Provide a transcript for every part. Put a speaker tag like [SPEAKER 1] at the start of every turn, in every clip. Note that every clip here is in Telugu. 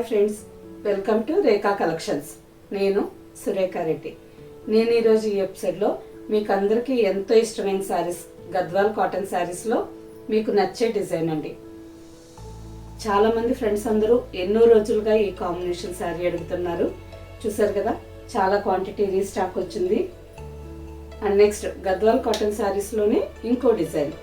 [SPEAKER 1] Friends, welcome to Rekha collections. నేను సురేఖ రెడ్డి. నేను ఈరోజు ఈ ఎపిసోడ్లో మీకు అందరికీ ఎంతో ఇష్టమైన శారీస్, గద్వాల్ కాటన్ శారీస్లో మీకు నచ్చే డిజైన్ అండి. చాలామంది ఫ్రెండ్స్ అందరూ ఎన్నో రోజులుగా ఈ కాంబినేషన్ శారీ అడుగుతున్నారు. చూసారు కదా, చాలా క్వాంటిటీ రీస్టాక్ వచ్చింది. అండ్ నెక్స్ట్ గద్వాల్ కాటన్ శారీస్లోనే ఇంకో డిజైన్.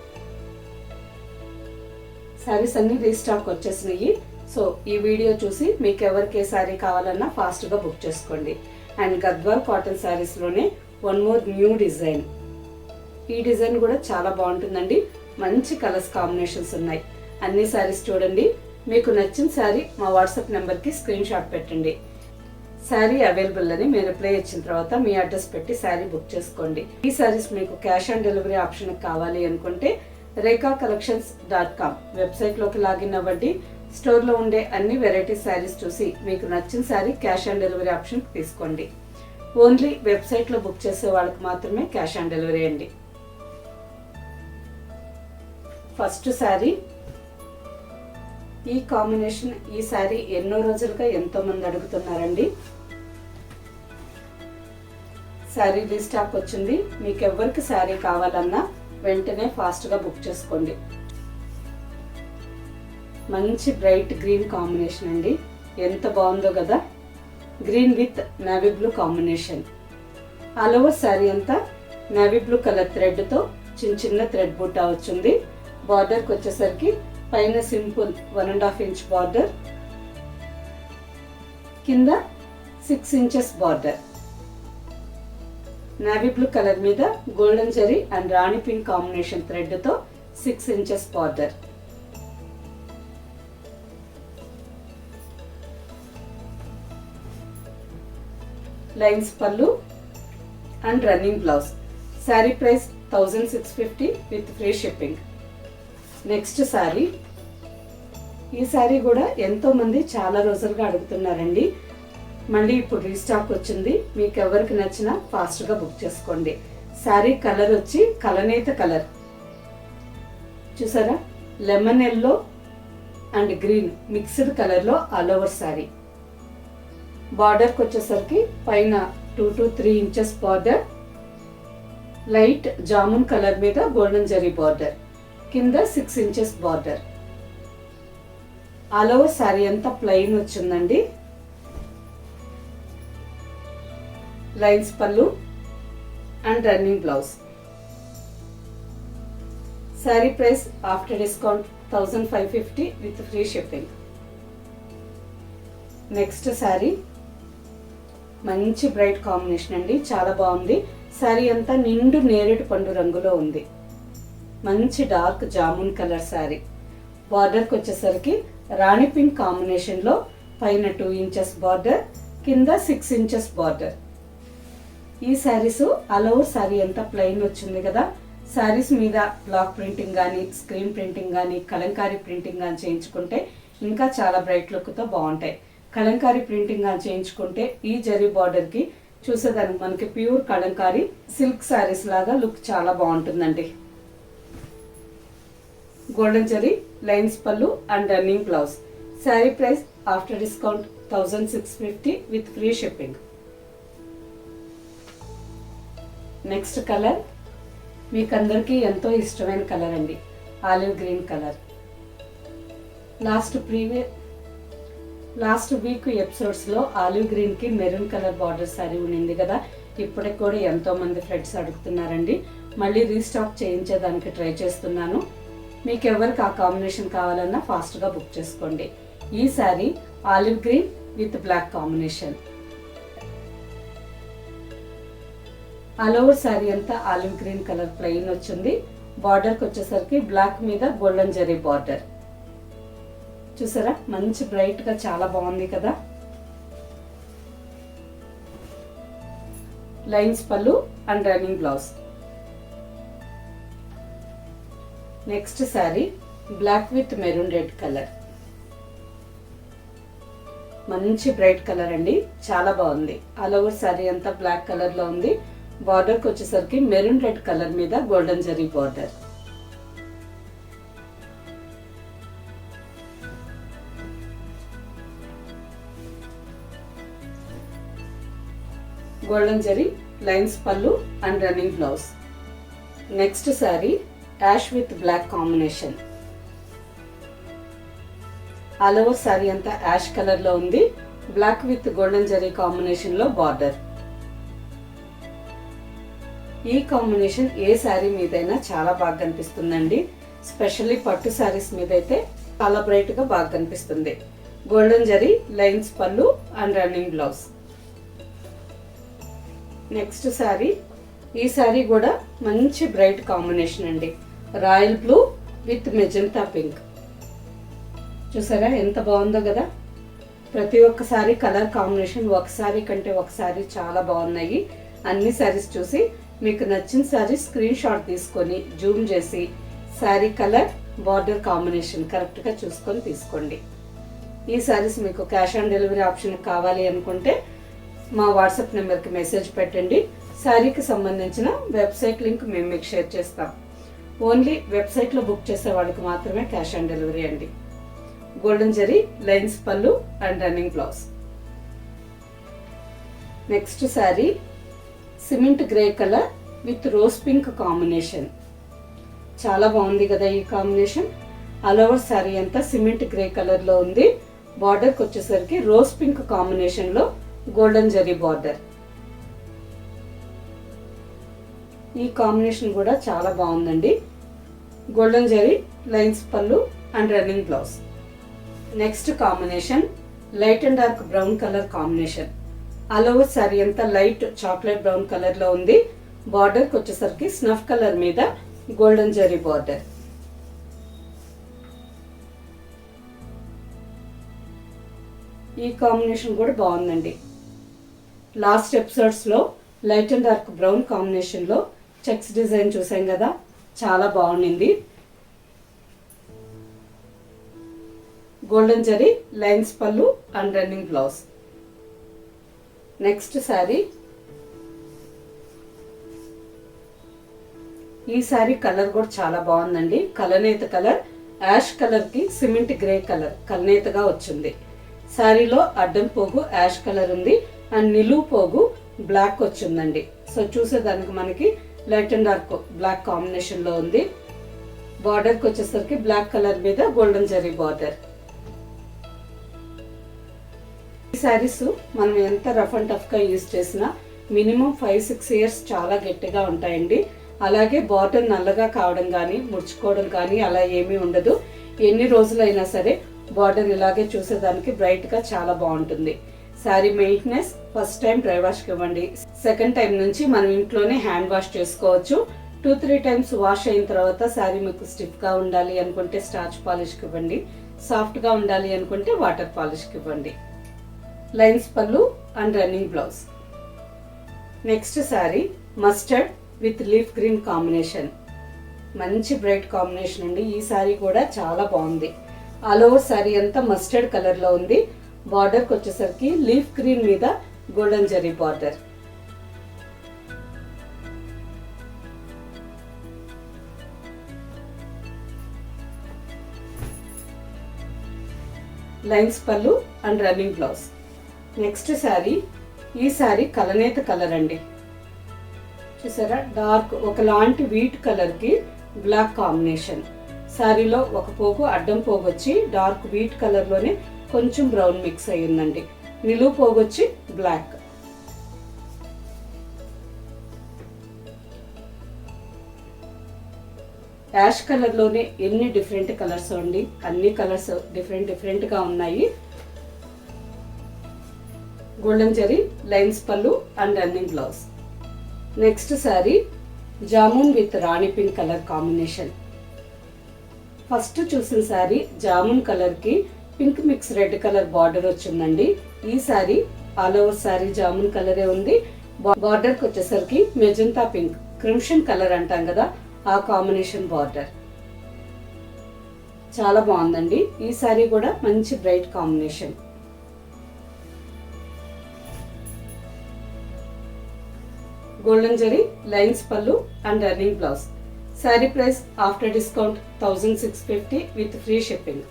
[SPEAKER 1] శారీస్ అన్ని రీస్టాక్ వచ్చేసినాయి. సో ఈ వీడియో చూసి మీకు ఎవరికి ఏ శారీ కావాలన్నా ఫాస్ట్గా బుక్ చేసుకోండి. అండ్ గద్వాల్ కాటన్ శారీస్లోనే వన్ మోర్ న్యూ డిజైన్. ఈ డిజైన్ కూడా చాలా బాగుంటుందండి. మంచి కలర్స్ కాంబినేషన్స్ ఉన్నాయి. అన్ని శారీస్ చూడండి. మీకు నచ్చిన శారీ మా వాట్సాప్ నెంబర్కి స్క్రీన్ షాట్ పెట్టండి. శారీ అవైలబుల్ అని మీరు రిప్లై ఇచ్చిన తర్వాత మీ అడ్రస్ పెట్టి శారీ బుక్ చేసుకోండి. ఈ శారీస్ మీకు క్యాష్ ఆన్ డెలివరీ ఆప్షన్ కావాలి అనుకుంటే rekakcollections.com వెబ్సైట్లోకి లాగిన్ అవ్వండి. స్టోర్లో ఉండే అన్ని వెరైటీ శారీస్ చూసి మీకు నచ్చిన sari cash on delivery option తీసుకోండి. ఓన్లీ వెబ్సైట్లో బుక్ చేసే వాళ్ళకి మాత్రమే క్యాష్ ఆన్ డెలివరీ అండి. ఫస్ట్ శారీ, ఈ కాంబినేషన్, ఈ శారీ ఎన్నో రోజులుగా ఎంతో మంది అడుగుతున్నారండి. శారీ రీస్టాక్ వచ్చింది. మీకు ఎవరికి శారీ కావాలన్నా వెంటనే ఫాస్ట్గా బుక్ చేసుకోండి. మంచి బ్రైట్ గ్రీన్ కాంబినేషన్ అండి. ఎంత బాగుందో కదా. Green with navy blue combination. All over sari అంతా నేవీ బ్లూ కలర్ థ్రెడ్తో చిన్న చిన్న థ్రెడ్ బుట్టా వచ్చింది. బార్డర్కి వచ్చేసరికి పైన సింపుల్ 1.5 ఇంచ్ బార్డర్, కింద 6 inches border. Navy blue colour మీద golden zari and rani pink combination థ్రెడ్తో 6 ఇంచెస్ బార్డర్. లైన్స్ పళ్ళు and running blouse. Sari price 1650 with free shipping. Next sari, ఈ శారీ కూడా ఎంతో మంది చాలా రోజులుగా అడుగుతున్నారండి. మళ్ళీ ఇప్పుడు రీస్టాక్ వచ్చింది. మీకు ఎవరికి నచ్చినా ఫాస్ట్గా బుక్ చేసుకోండి. శారీ కలర్ వచ్చి కలనేత కలర్. చూసారా, lemon yellow and green mixed కలర్లో ఆల్ ఓవర్ శారీ. బార్డర్కి వచ్చేసరికి పైన 2 to 3 inches border, light jamun colour మీద గోల్డెన్ జరీ బార్డర్, కింద 6 inches border. All over sari అంతా ప్లెయిన్ వచ్చిందండి. లైన్స్ పళ్ళు and running blouse. Sari price after discount 1550 with free shipping. Next sari, మంచి బ్రైట్ కాంబినేషన్ అండి. చాలా బాగుంది. శారీ అంతా నిండు నేరేడు పండు రంగులో ఉంది. మంచి డార్క్ జామున్ కలర్ శారీ. బార్డర్కి వచ్చేసరికి రాణి పింక్ కాంబినేషన్లో పైన 2 ఇంచెస్ బార్డర్, కింద 6 ఇంచెస్ బార్డర్. ఈ శారీస్ ఆల్ ఓవర్ శారీ అంతా ప్లెయిన్ వచ్చింది కదా. శారీస్ మీద బ్లాక్ ప్రింటింగ్ కానీ, స్క్రీన్ ప్రింటింగ్ కానీ, కలంకారీ ప్రింటింగ్ కానీ చేయించుకుంటే ఇంకా చాలా బ్రైట్ లుక్తో బాగుంటాయి. కలంకారీ ప్రింటింగ్ కానీ చేయించుకుంటే ఈ జరీ బార్డర్కి చూసేదానికి మనకి ప్యూర్ కలంకారీ సిల్క్ శారీస్ లాగా లుక్ చాలా బాగుంటుందండి. గోల్డెన్ జరీ, లైన్స్ పళ్ళు and running blouse. Sari price after discount 1650 with free shipping. Next colour, మీకు అందరికీ ఎంతో ఇష్టమైన కలర్ అండి. Olive green colour. Last week ఎపిసోడ్స్లో ఆలివ్ గ్రీన్కి మెరూన్ కలర్ బార్డర్ శారీ ఉండింది కదా. ఇప్పటికి కూడా ఎంతో మంది ఫ్రెండ్స్ అడుగుతున్నారండి. మళ్ళీ రీస్టాక్ చేయించేదానికి ట్రై చేస్తున్నాను. మీకు ఎవరికి ఆ కాంబినేషన్ కావాలన్నా ఫాస్ట్గా బుక్ చేసుకోండి. ఈ saree olive green with black combination. All over sari అంతా ఆలివ్ గ్రీన్ కలర్ ప్లెయిన్ వచ్చింది. బార్డర్కి వచ్చేసరికి బ్లాక్ మీద గోల్డెన్ జరీ బార్డర్. చూసారా, మంచి బ్రైట్గా చాలా బాగుంది కదా. లైన్స్ పళ్ళు and running blouse. Next saree, black with maroon red colour. మంచి బ్రైట్ కలర్ అండి, చాలా బాగుంది. ఆల్ ఓవర్ శారీ అంతా బ్లాక్ కలర్లో ఉంది. బార్డర్కి వచ్చేసరికి మెరూన్ రెడ్ కలర్ మీద golden zari border. Golden zari lines పళ్ళు and running blouse. Next sari ash with black combination. All over sari అంతా యాష్ కలర్ లో ఉంది. Black with golden zari combination లో బార్డర్. ఈ కాంబినేషన్ ఏ శారీ మీదైనా చాలా బాగా కనిపిస్తుందండి. స్పెషల్లీ పట్టు శారీస్ మీద అయితే చాలా బ్రైట్ గా బాగా కనిపిస్తుంది. గోల్డెన్ జరీ లైన్స్ పళ్ళు and running blouse. Next sari, ఈ శారీ కూడా మంచి బ్రైట్ కాంబినేషన్ అండి. Royal blue with magenta pink. చూసారా ఎంత బాగుందో కదా. ప్రతి ఒక్కసారి కలర్ కాంబినేషన్ ఒకసారి కంటే ఒకసారి చాలా బాగున్నాయి. అన్ని శారీస్ చూసి మీకు నచ్చిన శారీ స్క్రీన్ షాట్ తీసుకొని జూమ్ చేసి శారీ కలర్ బార్డర్ కాంబినేషన్ కరెక్ట్గా చూసుకొని తీసుకోండి. ఈ శారీస్ మీకు క్యాష్ ఆన్ డెలివరీ ఆప్షన్ కావాలి అనుకుంటే మా వాట్సాప్ నెంబర్కి మెసేజ్ పెట్టండి. శారీకి సంబంధించిన వెబ్సైట్ లింక్ మేము మీకు షేర్ చేస్తాం. ఓన్లీ వెబ్సైట్లో బుక్ చేసే వాళ్ళకి మాత్రమే క్యాష్ ఆన్ డెలివరీ అండి. గోల్డెన్ జరీ లైన్స్ పళ్ళు and running blouse. Next sari cement grey colour with rose pink combination. చాలా బాగుంది కదా ఈ కాంబినేషన్. ఆల్ ఓవర్ శారీ అంతా సిమెంట్ గ్రే కలర్ లో ఉంది. బార్డర్కి వచ్చేసరికి రోజ్ పింక్ కాంబినేషన్ లో గోల్డెన్ జరీ బార్డర్. ఈ కాంబినేషన్ కూడా చాలా బాగుందండి. గోల్డెన్ జరీ లైన్స్ పళ్ళు and running blouse. Next combination light and dark brown colour combination. All over sari అంతా లైట్ చాక్లెట్ బ్రౌన్ కలర్ లో ఉంది. బార్డర్కి వచ్చేసరికి స్నఫ్ కలర్ మీద గోల్డెన్ జరీ బార్డర్. ఈ కాంబినేషన్ కూడా బాగుందండి. లాస్ట్ ఎపిసోడ్స్ లో light and dark brown combination లో చెక్స్ డిజైన్ చూసాం కదా, చాలా బాగుండింది. గోల్డెన్ జరీ లైన్స్ పళ్ళు and running blouse. Next sari, ఈ శారీ కలర్ కూడా చాలా బాగుందండి. కలనేత కలర్ యాష్ కలర్ కి సిమెంట్ గ్రే కలర్ కలనేతగా వచ్చింది. శారీలో అడ్డం పోగు యాష్ కలర్ ఉంది అండ్ నిలువు పోగు బ్లాక్ వచ్చిందండి. సో చూసేదానికి మనకి light and dark black combination లో ఉంది. బార్డర్కి వచ్చేసరికి బ్లాక్ కలర్ మీద గోల్డెన్ జరీ బార్డర్. ఈ శారీస్ మనం ఎంత రఫ్ అండ్ టఫ్ గా యూజ్ చేసినా మినిమం 5-6 ఇయర్స్ చాలా గట్టిగా ఉంటాయండి. అలాగే బార్డర్ నల్లగా కావడం కానీ ముడుచుకోవడం కానీ అలా ఏమీ ఉండదు. ఎన్ని రోజులైనా సరే బార్డర్ ఇలాగే చూసేదానికి బ్రైట్ గా చాలా బాగుంటుంది. Sari maintenance first time dry wash కి ఇవ్వండి. సెకండ్ టైం నుంచి మనం ఇంట్లోనే హ్యాండ్ వాష్ చేసుకోవచ్చు. 2-3 టైమ్స్ వాష్ అయిన తర్వాత శారీ మీకు స్టిఫ్ గా ఉండాలి అనుకుంటే స్టార్చ్ పాలిష్ కి ఇవ్వండి. సాఫ్ట్ గా ఉండాలి అనుకుంటే వాటర్ పాలిష్ కి ఇవ్వండి. లైన్స్ పళ్ళు and running blouse. Next sari mustard with leaf green combination. మంచి బ్రైట్ కాంబినేషన్ అండి. ఈ శారీ కూడా చాలా బాగుంది. ఆల్ ఓవర్ శారీ అంతా మస్టర్డ్ కలర్ లో ఉంది. బార్డర్కి వచ్చేసరికి లీఫ్ గ్రీన్ మీద గోల్డెన్ జరీ బార్డర్. లైన్స్ పళ్ళు and running blouse. Next sari, ఈ శారీ కలనేత కలర్ అండి. చూసారా, డార్క్ ఒకలాంటి వీట్ కలర్ కి బ్లాక్ కాంబినేషన్. శారీలో ఒక పోగు అడ్డం పోగు వచ్చి డార్క్ వీట్ కలర్ లోనే కొంచెం బ్రౌన్ మిక్స్ అయ్యిందండి. నిలువు పోగు వచ్చి బ్లాక్. యాష్ కలర్ లోనే ఎన్ని డిఫరెంట్ కలర్స్ అండి. అన్ని కలర్స్ డిఫరెంట్ గా ఉన్నాయి. గోల్డెన్ జరీ లైన్స్ పళ్ళు and running blouse. Next sari jamun with Rani pink colour combination. First చూసిన శారీ జామున్ కలర్ కి pink mix red colour border వచ్చిందండి. ఈ శారీ ఆల్ ఓవర్ శారీ జామున్ కలరే ఉంది. బార్డర్ కి వచ్చేసరికి మెజంతా పింక్ క్రిమ్షన్ కలర్ అంటాం కదా, ఆ కాంబినేషన్ బార్డర్. చాలా బాగుందండి. ఈ శారీ కూడా మంచి bright combination. Golden zari lines పళ్ళు and running blouse. Sari price after discount 1650 with free shipping.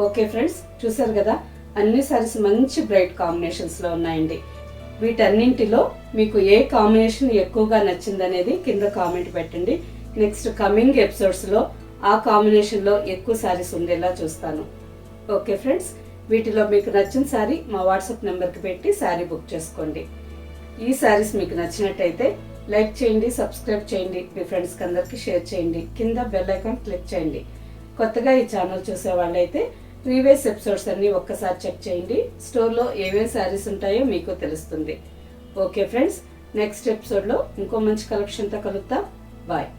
[SPEAKER 1] Okay friends, చూసారు కదా, అన్ని శారీస్ మంచి బ్రైట్ కాంబినేషన్స్ లో ఉన్నాయండి. వీటన్నింటిలో మీకు ఏ కాంబినేషన్ ఎక్కువగా నచ్చిందనేది కింద కామెంట్ పెట్టండి. నెక్స్ట్ కమింగ్ ఎపిసోడ్స్లో ఆ కాంబినేషన్లో ఎక్కువ శారీస్ ఉండేలా చూస్తాను. ఓకే ఫ్రెండ్స్, వీటిలో మీకు నచ్చిన శారీ మా వాట్సాప్ నెంబర్కి పెట్టి శారీ బుక్ చేసుకోండి. ఈ శారీస్ మీకు నచ్చినట్టయితే లైక్ చేయండి, సబ్స్క్రైబ్ చేయండి, మీ ఫ్రెండ్స్కి అందరికీ షేర్ చేయండి, కింద బెల్ ఐకాన్ క్లిక్ చేయండి. కొత్తగా ఈ ఛానల్ చూసే వాళ్ళైతే ప్రీవియస్ ఎపిసోడ్స్ అన్నీ ఒక్కసారి చెక్ చేయండి. స్టోర్లో ఏమేమి శారీస్ ఉంటాయో మీకు తెలుస్తుంది. ఓకే ఫ్రెండ్స్, నెక్స్ట్ ఎపిసోడ్లో ఇంకో మంచి కలెక్షన్తో కలుద్దాం. బాయ్.